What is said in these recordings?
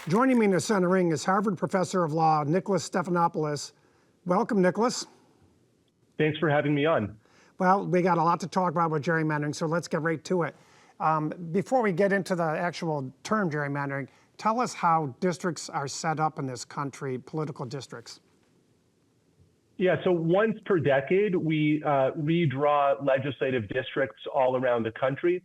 Joining me in the center ring is Harvard professor of law, Stephanopoulos. Welcome, Nicholas. Thanks for having me on. Well, we got a lot to talk about with gerrymandering, so let's get right to it. Before we get into the actual term gerrymandering, tell us how districts are set up in this country, political districts. Yeah, so once per decade, we redraw legislative districts all around the country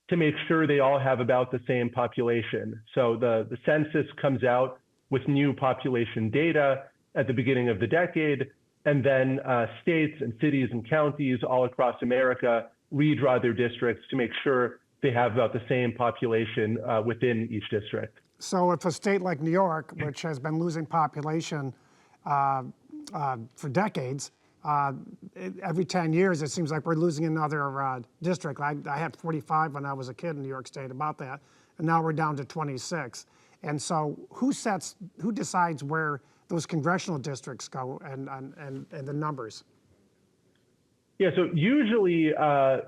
to make sure they all have about the same population. So the census comes out with new population data at the beginning of the decade, and then states and cities and counties all across America redraw their districts to make sure they have about the same population within each district. So if a state like New York, which has been losing population for decades, every 10 years it seems like we're losing another district. I had 45 when I was a kid in New York State about that, and now we're down to 26. And so who decides where those congressional districts go and the numbers? Yeah, so usually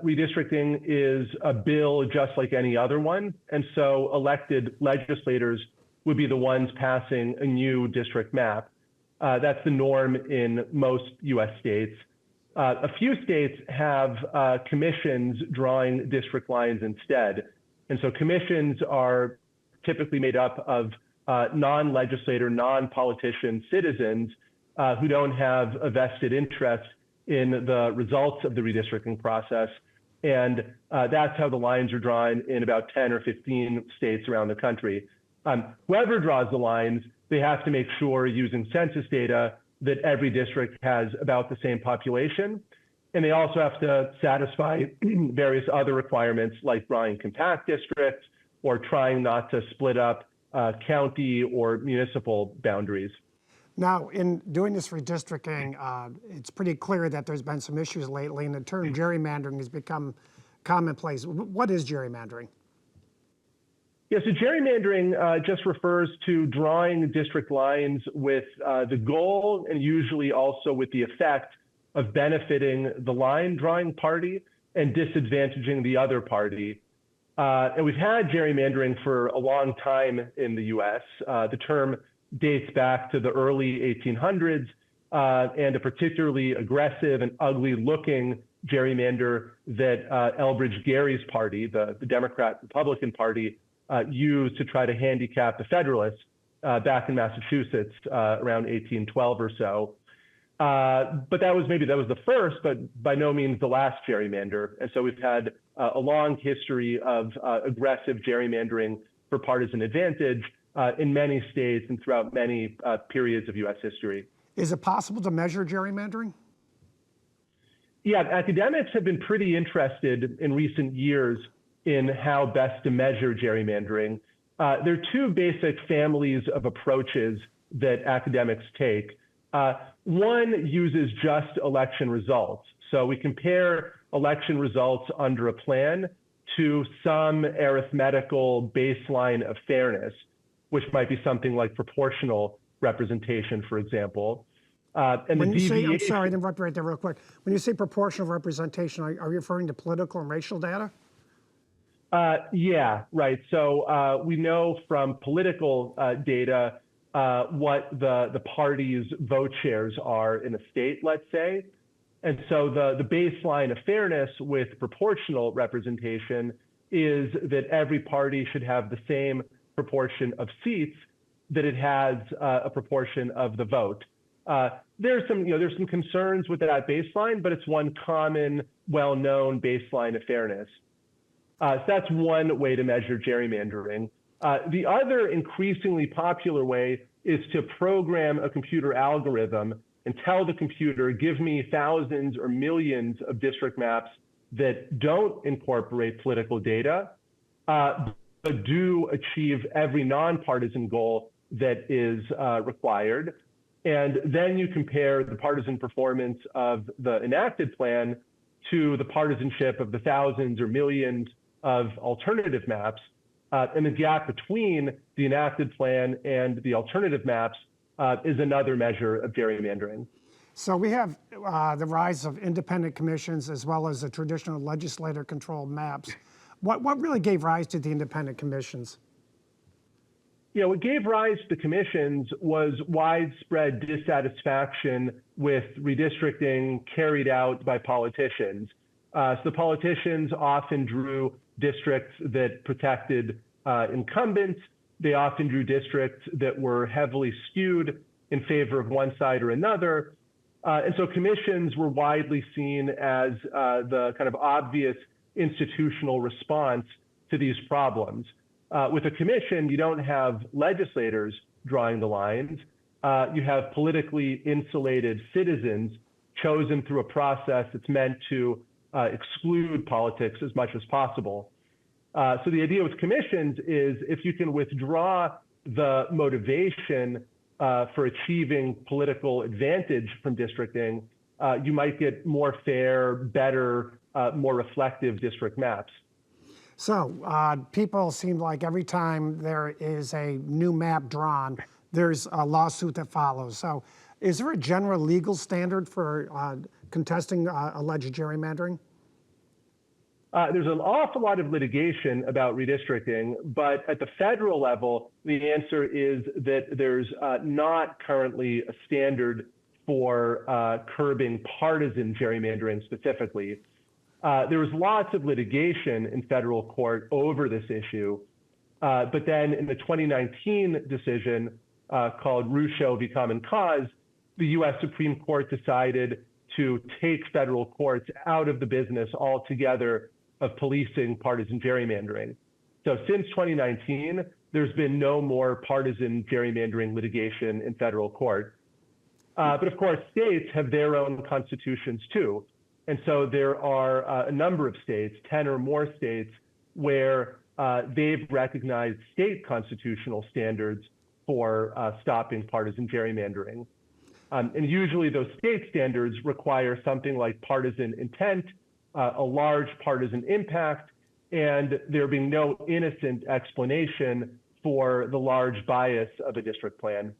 redistricting is a bill just like any other one. And so elected legislators would be the ones passing a new district map. That's the norm in most US states. A few states have commissions drawing district lines instead. And so commissions are typically made up of non-legislator, non-politician citizens who don't have a vested interest in the results of the redistricting process. And that's how the lines are drawn in about 10 or 15 states around the country. Whoever draws the lines, they have to make sure using census data that every district has about the same population. And they also have to satisfy various other requirements like drawing compact districts or trying not to split up county or municipal boundaries. Now, in doing this redistricting, it's pretty clear that there's been some issues lately, and the term gerrymandering has become commonplace. What is gerrymandering? Yeah, so gerrymandering just refers to drawing district lines with the goal and usually also with the effect of benefiting the line drawing party and disadvantaging the other party. And we've had gerrymandering for a long time in the US. The term dates back to the early 1800s and a particularly aggressive and ugly-looking gerrymander that Elbridge Gerry's party, the Democrat-Republican Party, used to try to handicap the Federalists back in Massachusetts around 1812 or so. But that was the first, but by no means the last gerrymander. And so we've had a long history of aggressive gerrymandering for partisan advantage in many states and throughout many periods of US history. Is it possible to measure gerrymandering? Yeah, academics have been pretty interested in recent years in how best to measure gerrymandering. There are two basic families of approaches that academics take. One uses just election results. So we compare election results under a plan to some arithmetical baseline of fairness, which might be something like proportional representation, for example. And when you say, I'm sorry to interrupt right there real quick. When you say proportional representation, are you referring to political and racial data? Yeah, right. So we know from political data what the party's vote shares are in a state, let's say. And so the baseline of fairness with proportional representation is that every party should have the same proportion of seats that it has a proportion of the vote. There's some concerns with that baseline, but it's one common, well-known baseline of fairness. So that's one way to measure gerrymandering. The other increasingly popular way is to program a computer algorithm and tell the computer, give me thousands or millions of district maps that don't incorporate political data, but do achieve every nonpartisan goal that is required. And then you compare the partisan performance of the enacted plan to the partisanship of the thousands or millions of alternative maps. And the gap between the enacted plan and the alternative maps is another measure of gerrymandering. So we have the rise of independent commissions as well as the traditional legislator-controlled maps. What really gave rise to the independent commissions? what gave rise to the commissions was widespread dissatisfaction with redistricting carried out by politicians. So the politicians often drew districts that protected incumbents. They often drew districts that were heavily skewed in favor of one side or another. And so commissions were widely seen as the kind of obvious institutional response to these problems. With a commission, you don't have legislators drawing the lines. You have politically insulated citizens chosen through a process that's meant to exclude politics as much as possible. So the idea with commissions is if you can withdraw the motivation for achieving political advantage from districting, you might get more fair, better, more reflective district maps. So people seem like every time there is a new map drawn, there's a lawsuit that follows. So is there a general legal standard for contesting alleged gerrymandering? There's an awful lot of litigation about redistricting, but at the federal level, the answer is that there's not currently a standard for curbing partisan gerrymandering specifically. There was lots of litigation in federal court over this issue, but then in the 2019 decision called Rucho v. Common Cause, the U.S. Supreme Court decided to take federal courts out of the business altogether of policing partisan gerrymandering. So since 2019, there's been no more partisan gerrymandering litigation in federal court. But of course, states have their own constitutions too. And so there are a number of states, 10 or more states, where they've recognized state constitutional standards for stopping partisan gerrymandering. And usually those state standards require something like partisan intent, a large partisan impact, and there being no innocent explanation for the large bias of a district plan.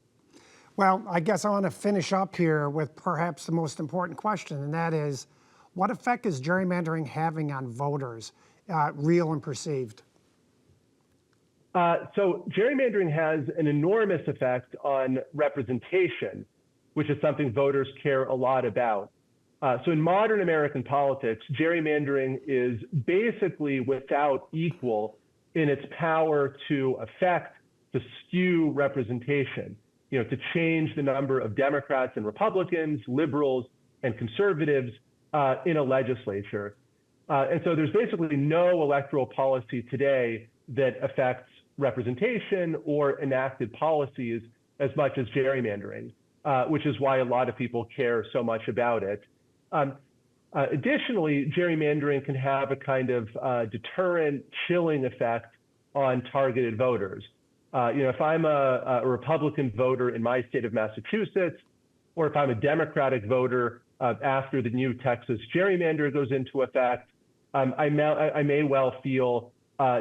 Well, I guess I want to finish up here with perhaps the most important question, and that is, what effect is gerrymandering having on voters, real and perceived? So gerrymandering has an enormous effect on representation, which is something voters care a lot about. So in modern American politics, gerrymandering is basically without equal in its power to affect, to skew representation, to change the number of Democrats and Republicans, liberals and conservatives in a legislature. And so there's basically no electoral policy today that affects representation or enacted policies as much as gerrymandering, which is why a lot of people care so much about it. Additionally, gerrymandering can have a kind of deterrent, chilling effect on targeted voters. If I'm a Republican voter in my state of Massachusetts, or if I'm a Democratic voter after the new Texas gerrymander goes into effect, I may well feel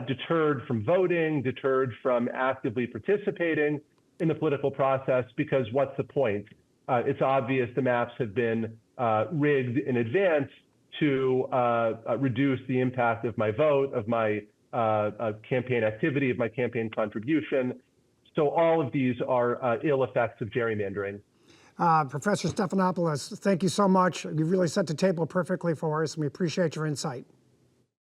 deterred from voting, deterred from actively participating in the political process, because what's the point? It's obvious the maps have been rigged in advance to reduce the impact of my vote, of my campaign activity, of my campaign contribution. So all of these are ill effects of gerrymandering. Professor Stephanopoulos, thank you so much. You really set the table perfectly for us, and we appreciate your insight.